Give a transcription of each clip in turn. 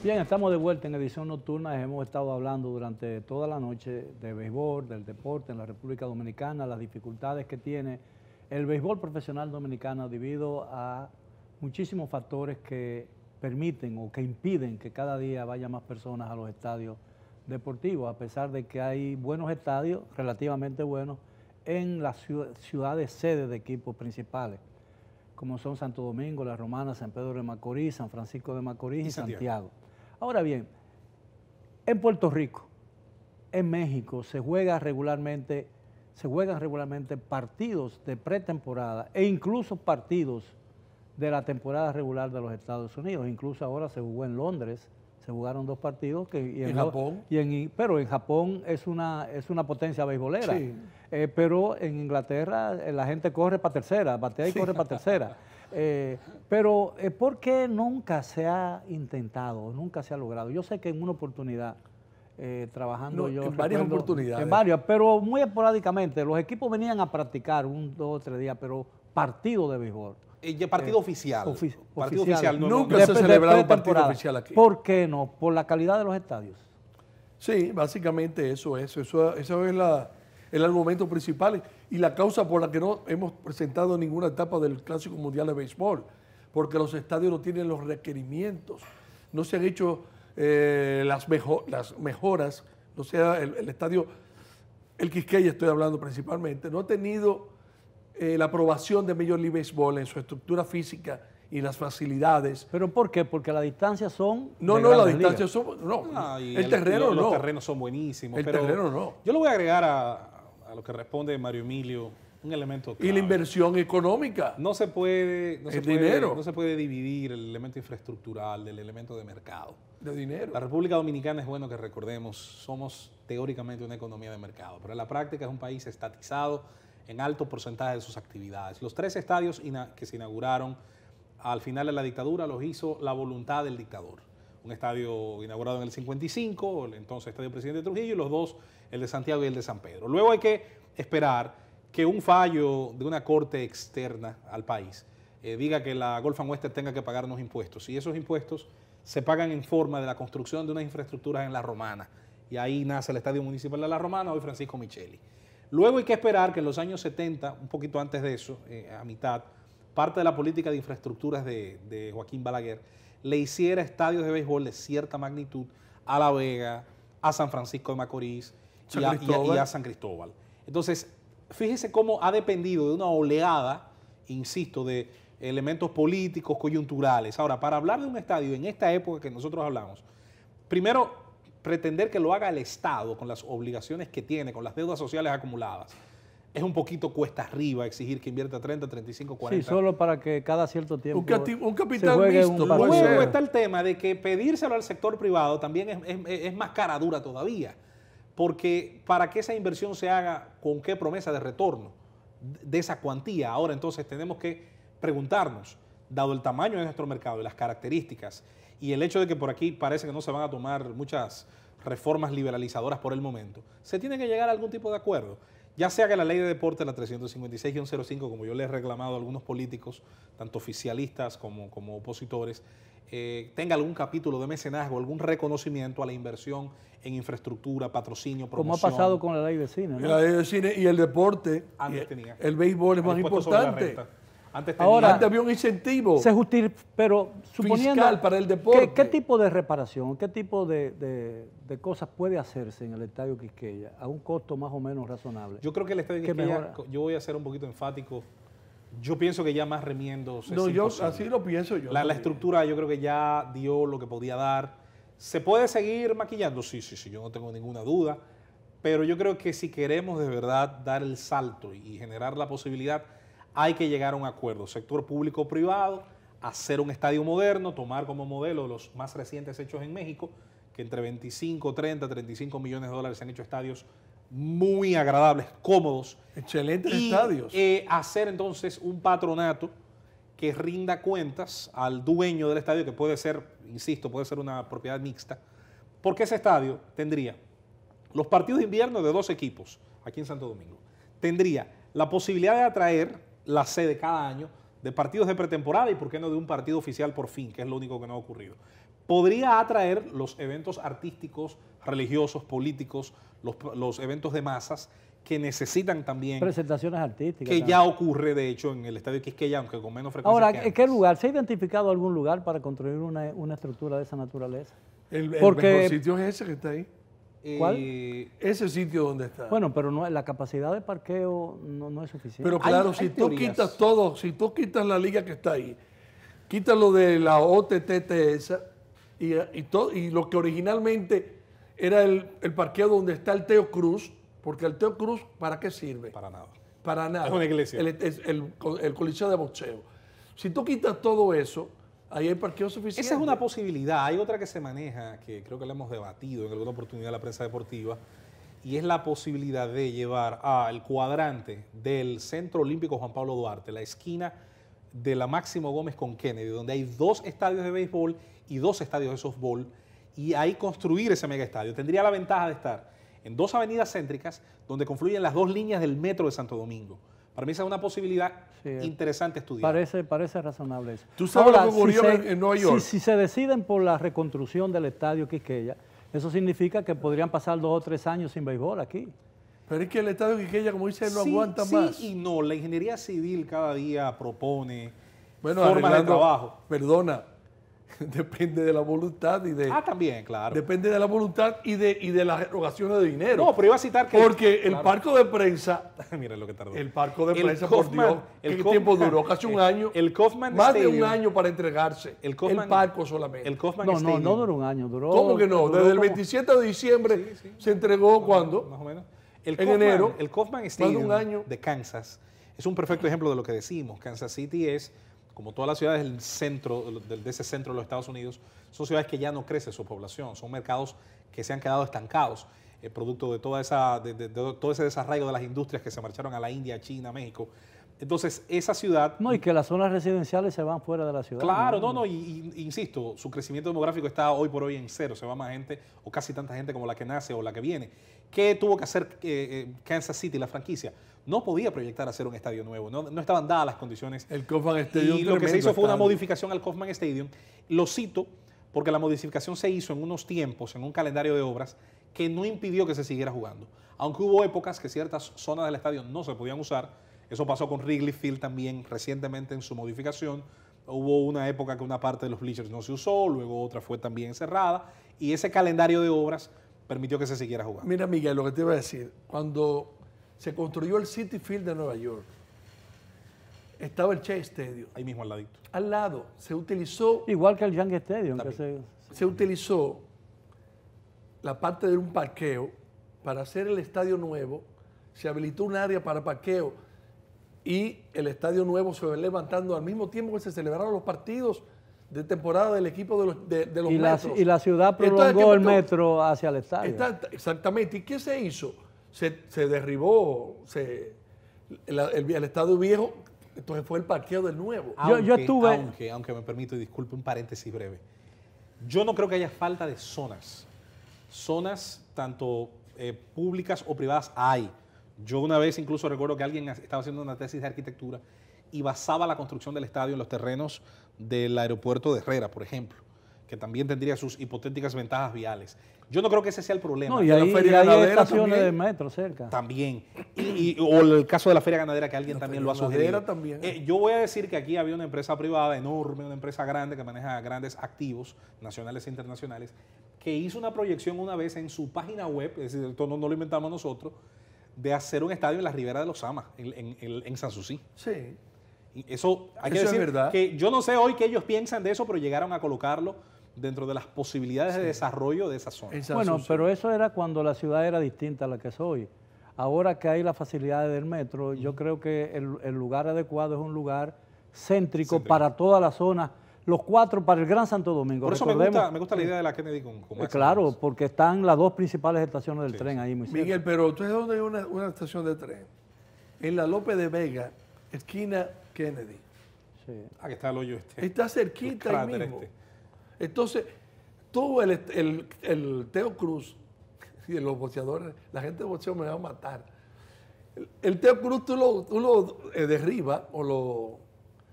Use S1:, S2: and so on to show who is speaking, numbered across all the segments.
S1: Bien, estamos de vuelta en edición nocturna. Hemos estado hablando durante toda la noche de béisbol, del deporte en la República Dominicana, las dificultades que tiene el béisbol profesional dominicano debido a muchísimos factores que permiten o que impiden que cada día vayan más personas a los estadios deportivos, a pesar de que hay buenos estadios, relativamente buenos, en las ciudades sedes de equipos principales, como son Santo Domingo, La Romana, San Pedro de Macorís, San Francisco de Macorís y Santiago. Ahora bien, en Puerto Rico, en México, se juegan regularmente partidos de pretemporada e incluso partidos de la temporada regular de los Estados Unidos. Incluso ahora se jugó en Londres, se jugaron 2 partidos.
S2: ¿En Japón?
S1: Pero en Japón es una potencia beisbolera.
S2: Sí.
S1: Pero en Inglaterra la gente corre para tercera, batea y corre para tercera. Pero ¿por qué nunca se ha intentado, nunca se ha logrado? Yo sé que en una oportunidad, trabajando yo...
S2: En varias oportunidades.
S1: En varias, pero muy esporádicamente. Los equipos venían a practicar 1, 2 o 3 días, pero partido de béisbol.
S3: Partido oficial.
S1: Partido
S3: oficial.
S2: Nunca se ha celebrado un partido oficial aquí.
S1: ¿Por qué no? ¿Por la calidad de los estadios?
S2: Sí, básicamente eso es el argumento principal y la causa por la que no hemos presentado ninguna etapa del Clásico Mundial de Béisbol, porque los estadios no tienen los requerimientos, no se han hecho las mejoras, no sea el estadio, el Quisqueya estoy hablando principalmente, no ha tenido la aprobación de Major League Baseball en su estructura física y las facilidades.
S1: ¿Pero por qué? Porque las distancias son...
S2: No, las distancias son... No,
S3: el terreno no. Los terrenos son buenísimos.
S2: El terreno no.
S3: Yo le voy a agregar a lo que responde Mario Emilio un elemento clave.
S2: Y la inversión económica.
S3: No se puede dividir el elemento infraestructural del elemento de mercado.
S2: De dinero.
S3: La República Dominicana, es bueno que recordemos, somos teóricamente una economía de mercado, pero en la práctica es un país estatizado en alto porcentaje de sus actividades. Los 3 estadios que se inauguraron al final de la dictadura los hizo la voluntad del dictador. Un estadio inaugurado en el 55, el entonces Estadio Presidente Trujillo, y los 2, el de Santiago y el de San Pedro. Luego hay que esperar que un fallo de una corte externa al país diga que la Gulf and Western tenga que pagar unos impuestos, y esos impuestos se pagan en forma de la construcción de unas infraestructuras en La Romana, y ahí nace el Estadio Municipal de La Romana, hoy Francisco Micheli. Luego hay que esperar que en los años 70, un poquito antes de eso, a mitad, parte de la política de infraestructuras de Joaquín Balaguer le hiciera estadios de béisbol de cierta magnitud a La Vega, a San Francisco de Macorís y a San Cristóbal. Entonces, fíjese cómo ha dependido de una oleada, insisto, de elementos políticos, coyunturales. Ahora, para hablar de un estadio en esta época que nosotros hablamos, primero, pretender que lo haga el Estado con las obligaciones que tiene, con las deudas sociales acumuladas, es un poquito cuesta arriba exigir que invierta 30, 35, 40.
S1: Sí, solo para que cada cierto tiempo
S2: un capital mixto.
S3: Luego está el tema de que pedírselo al sector privado también es más cara dura todavía, porque para que esa inversión se haga, ¿con qué promesa de retorno de esa cuantía? Ahora entonces tenemos que preguntarnos, dado el tamaño de nuestro mercado y las características, y el hecho de que por aquí parece que no se van a tomar muchas reformas liberalizadoras por el momento, se tiene que llegar a algún tipo de acuerdo. Ya sea que la ley de deporte, la 356-05, como yo le he reclamado a algunos políticos, tanto oficialistas como opositores, tenga algún capítulo de mecenazgo, algún reconocimiento a la inversión en infraestructura, patrocinio, promoción.
S1: Como ha pasado con la ley de cine, ¿no?
S2: La ley de cine y el deporte, el béisbol es más importante. Antes había un incentivo
S1: pero suponiendo
S2: fiscal para el deporte.
S1: ¿Qué tipo de reparación, qué tipo de cosas puede hacerse en el Estadio Quisqueya a un costo más o menos razonable?
S3: Yo creo que el Estadio Quisqueya, yo voy a ser un poquito enfático, yo pienso que ya más remiendos
S2: es imposible. Así lo pienso yo.
S3: La estructura yo creo que ya dio lo que podía dar. ¿Se puede seguir maquillando? Sí, yo no tengo ninguna duda, pero yo creo que si queremos de verdad dar el salto y generar la posibilidad, hay que llegar a un acuerdo, sector público-privado, hacer un estadio moderno, tomar como modelo los más recientes hechos en México, que entre 25, 30, 35 millones de dólares se han hecho estadios muy agradables, cómodos.
S2: Excelentes estadios.
S3: Hacer entonces un patronato que rinda cuentas al dueño del estadio, que puede ser, insisto, puede ser una propiedad mixta, porque ese estadio tendría los partidos de invierno de 2 equipos, aquí en Santo Domingo, tendría la posibilidad de atraer la sede cada año de partidos de pretemporada y por qué no de un partido oficial por fin, que es lo único que no ha ocurrido. podría atraer los eventos artísticos, religiosos, políticos, los eventos de masas que necesitan también,
S1: presentaciones artísticas.
S3: que
S1: también.
S3: ya ocurre de hecho en el estadio Quisqueya, aunque con menos frecuencia
S1: Ahora,
S3: que
S1: ¿en qué
S3: antes.
S1: lugar? ¿Se ha identificado algún lugar para construir una estructura de esa naturaleza?
S2: El
S1: Porque-
S2: mejor sitio es ese que está ahí.
S1: ¿Cuál?
S2: Ese sitio donde está.
S1: Bueno, pero no, la capacidad de parqueo no es suficiente.
S2: Pero claro,
S3: hay
S2: si tú
S3: teorías.
S2: quitas todo, si tú quitas la liga que está ahí, quitas lo de la OTT esa y lo que originalmente era el parqueo donde está el Teo Cruz, porque el Teo Cruz, ¿para qué sirve?
S3: Para nada.
S2: Para nada.
S3: Es una iglesia.
S2: El coliseo de boxeo. Si tú quitas todo eso, ahí hay parqueo suficiente.
S3: Esa es una posibilidad. Hay otra que se maneja, que creo que la hemos debatido en alguna oportunidad en la prensa deportiva, y es la posibilidad de llevar al cuadrante del Centro Olímpico Juan Pablo Duarte, la esquina de la Máximo Gómez con Kennedy, donde hay 2 estadios de béisbol y 2 estadios de softball, y ahí construir ese mega estadio. Tendría la ventaja de estar en 2 avenidas céntricas donde confluyen las 2 líneas del metro de Santo Domingo. Para mí esa es una posibilidad
S1: Sí,
S3: interesante estudiar.
S1: Parece razonable eso.
S2: ¿Tú sabes
S1: Ahora,
S2: lo que ocurrió en Nueva York?
S1: Si se deciden por la reconstrucción del estadio Quisqueya, eso significa que podrían pasar 2 o 3 años sin béisbol aquí.
S2: Pero es que el estadio Quiqueya, como dice, no
S3: Sí,
S2: aguanta
S3: sí
S2: más.
S3: y no. La ingeniería civil cada día propone
S2: Bueno,
S3: formas de
S2: arreglando-
S3: trabajo.
S2: Perdona, depende de la voluntad y de...
S3: También, claro.
S2: Depende de la voluntad y de las erogaciones de dinero.
S3: No, pero iba a citar que...
S2: Porque el
S3: Claro.
S2: parco de prensa,
S3: Mira lo que tardó.
S2: el parco de
S3: El
S2: prensa, por
S3: Kaufman-
S2: Dios,
S3: el
S2: ¿qué
S3: Kaufman-
S2: tiempo duró? Casi un año.
S3: el Kaufman
S2: Más de
S3: Stadium.
S2: un año para entregarse.
S3: El Kaufman-
S2: parco solamente.
S3: El Kaufman
S1: No
S3: Stadium.
S1: duró un año, duró...
S2: ¿Cómo que no?
S1: duró
S2: Desde el
S1: como-
S2: 27 de diciembre se entregó, ¿cuándo?
S3: Más o menos.
S2: En enero.
S3: El Kaufman
S2: Más
S3: Stadium
S2: de un año.
S3: de Kansas es un perfecto ejemplo de lo que decimos. Kansas City es, como todas las ciudades del centro, de ese centro de los Estados Unidos, son ciudades que ya no crece su población, son mercados que se han quedado estancados, producto de todo ese desarraigo de las industrias que se marcharon a la India, China, México. Entonces, esa ciudad...
S1: No, y que las zonas residenciales se van fuera de la ciudad.
S3: Claro, y insisto, su crecimiento demográfico está hoy por hoy en cero, se va más gente, o casi tanta gente como la que nace o la que viene. ¿Qué tuvo que hacer Kansas City, la franquicia? No podía proyectar hacer un estadio nuevo, no estaban dadas las condiciones.
S2: El Kaufman Stadium.
S3: Y lo que se hizo
S2: tremendo
S3: fue una
S2: estadio.
S3: modificación al Kaufman Stadium. Lo cito porque la modificación se hizo en unos tiempos, en un calendario de obras, que no impidió que se siguiera jugando. Aunque hubo épocas que ciertas zonas del estadio no se podían usar, eso pasó con Wrigley Field también recientemente en su modificación. Hubo una época que una parte de los bleachers no se usó, luego otra fue también cerrada, y ese calendario de obras permitió que se siguiera jugando.
S2: Mira, Miguel, lo que te iba a decir. Cuando se construyó el Citi Field de Nueva York, estaba el Shea Stadium.
S3: Ahí mismo al ladito.
S2: Al lado se utilizó
S1: Igual que el Yankee Stadium. Que
S2: se utilizó la parte de un parqueo para hacer el estadio nuevo, se habilitó un área para parqueo y el estadio nuevo se va levantando al mismo tiempo que se celebraron los partidos de temporada del equipo de los metros.
S1: y la ciudad
S2: Entonces,
S1: prolongó
S2: ¿qué
S1: el
S2: pasó?
S1: metro hacia el estadio.
S2: Exactamente. ¿Y qué se hizo? Se derribó el estadio viejo, entonces fue el parqueo del nuevo.
S1: Yo estuve-
S3: Aunque me permito, y disculpe, un paréntesis breve. Yo no creo que haya falta de zonas. Zonas tanto públicas o privadas hay. Yo una vez incluso recuerdo que alguien estaba haciendo una tesis de arquitectura y basaba la construcción del estadio en los terrenos del aeropuerto de Herrera, por ejemplo, que también tendría sus hipotéticas ventajas viales. Yo no creo que ese sea el problema.
S1: No, y
S2: la
S1: ahí
S2: feria
S1: hay
S2: ganadera
S1: estaciones
S2: también.
S1: de metro cerca.
S3: También. O el caso de la feria ganadera que alguien
S2: La
S3: también
S2: feria
S3: lo ha sugerido.
S2: ganadera también.
S3: Yo voy a decir que aquí había una empresa privada enorme, una empresa grande que maneja grandes activos nacionales e internacionales, que hizo una proyección una vez en su página web, es decir, esto no lo inventamos nosotros, de hacer un estadio en la Ribera de los Amas, en Sanssouci.
S2: Sí.
S3: Y eso hay que
S2: Eso es
S3: decir
S2: verdad.
S3: que yo no sé hoy qué ellos piensan de eso, pero llegaron a colocarlo dentro de las posibilidades de desarrollo de esa zona.
S2: En
S1: Bueno,
S2: Sanssouci.
S1: pero eso era cuando la ciudad era distinta a la que es hoy. Ahora que hay las facilidades del metro, yo creo que el lugar adecuado es un lugar céntrico para toda la zona, los 4 para el Gran Santo Domingo.
S3: Por eso
S1: Recordemos-
S3: me gusta la idea de la Kennedy con Max
S1: Claro,
S3: Adams.
S1: porque están las 2 principales estaciones del tren ahí muy cerca.
S2: Miguel, pero ¿tú sabes dónde hay una estación de tren? En la López de Vega, esquina Kennedy.
S1: Sí.
S3: Que está el hoyo este.
S2: Está cerquita
S3: El
S2: ahí
S3: cráter
S2: mismo.
S3: este.
S2: Entonces, tú, el Teo Cruz, y los boxeadores, la gente de boxeo me va a matar. El Teo Cruz tú lo derribas o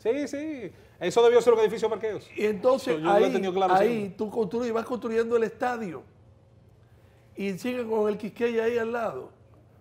S3: Sí, sí. Eso debió ser un edificio de parqueos.
S2: Y entonces
S3: Yo lo he tenido claro
S2: ahí
S3: siempre.
S2: tú construyes, vas construyendo el estadio y sigue con el Quisqueya ahí al lado.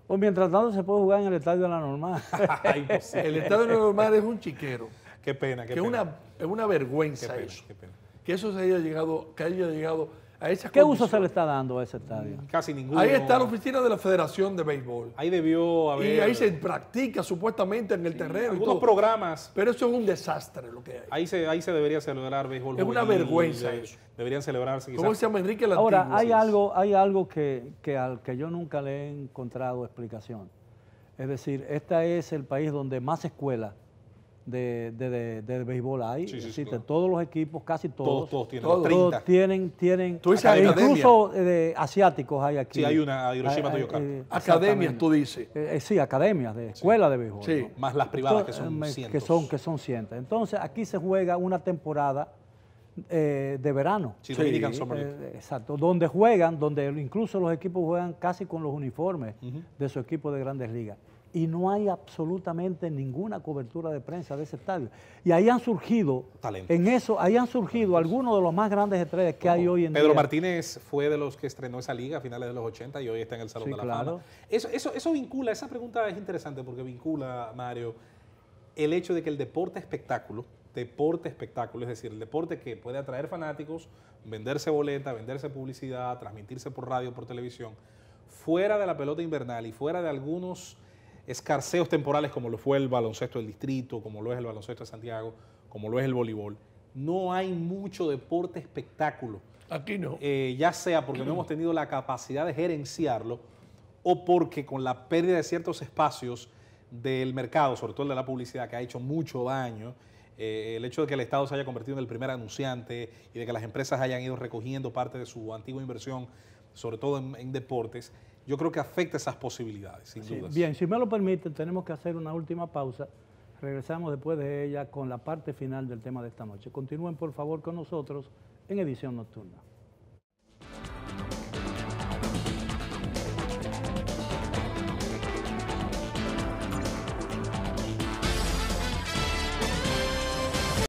S1: O mientras tanto se puede jugar en el estadio de la normal.
S3: Ay, imposible.
S2: El estadio normal es un chiquero.
S3: Qué pena, qué
S2: Que
S3: pena.
S2: es una vergüenza
S3: Qué pena,
S2: eso.
S3: qué pena.
S2: Que eso se haya llegado, que haya llegado a esas
S1: ¿Qué uso se le
S2: condiciones.
S1: está dando a ese estadio?
S3: Casi ninguno.
S2: Ahí está la oficina de la Federación de Béisbol.
S3: Ahí debió haber...
S2: Y ahí se practica supuestamente en el terreno y
S3: algunos
S2: todo.
S3: programas.
S2: Pero eso es un desastre lo que hay.
S3: Ahí se debería celebrar béisbol
S2: Es una
S3: juvenil,
S2: vergüenza eso.
S3: Deberían celebrarse quizás.
S2: ¿Cómo se llama Enrique Latino?
S1: Ahora, hay
S2: Así es.
S1: algo al que yo nunca le he encontrado explicación. Es decir, este es el país donde más escuelas de béisbol hay.
S3: Sí, sí,
S1: Existen
S3: claro.
S1: todos los equipos, casi todos.
S3: Todos tienen
S2: Todos.
S3: 30.
S1: Todos tienen
S2: Tú dices
S1: e
S2: academia.
S1: incluso asiáticos hay aquí.
S3: Sí, hay una, Hiroshima Toyota.
S2: Academias, tú dices.
S1: Sí, academias de escuelas de béisbol.
S2: Sí.
S1: ¿no?
S3: Más las privadas que
S1: Entonces,
S3: son cientos.
S1: que son cientos. Entonces, aquí se juega una temporada de verano.
S3: Sí, Dominican Summer League.
S1: Exacto, donde incluso los equipos juegan casi con los uniformes de su equipo de Grandes Ligas. Y no hay absolutamente ninguna cobertura de prensa de ese estadio. Y ahí han surgido,
S3: Talentos.
S1: algunos de los más grandes estrellas que hay hoy en día.
S3: Pedro Martínez fue de los que estrenó esa liga a finales de los 80 y hoy está en el Salón
S1: Sí,
S3: de la
S1: claro.
S3: Fama. Eso vincula, esa pregunta es interesante porque vincula, Mario, el hecho de que el deporte espectáculo, es decir, el deporte que puede atraer fanáticos, venderse boleta, venderse publicidad, transmitirse por radio, por televisión, fuera de la pelota invernal y fuera de algunos escarceos temporales como lo fue el baloncesto del distrito, como lo es el baloncesto de Santiago, como lo es el voleibol, no hay mucho deporte espectáculo.
S2: Aquí no.
S3: Ya sea porque no hemos tenido la capacidad de gerenciarlo o porque con la pérdida de ciertos espacios del mercado, sobre todo el de la publicidad, que ha hecho mucho daño, el hecho de que el Estado se haya convertido en el primer anunciante y de que las empresas hayan ido recogiendo parte de su antigua inversión, sobre todo en deportes, yo creo que afecta esas posibilidades, sin dudas.
S1: Bien, si me lo permiten, tenemos que hacer una última pausa. Regresamos después de ella con la parte final del tema de esta noche. Continúen, por favor, con nosotros en Edición Nocturna.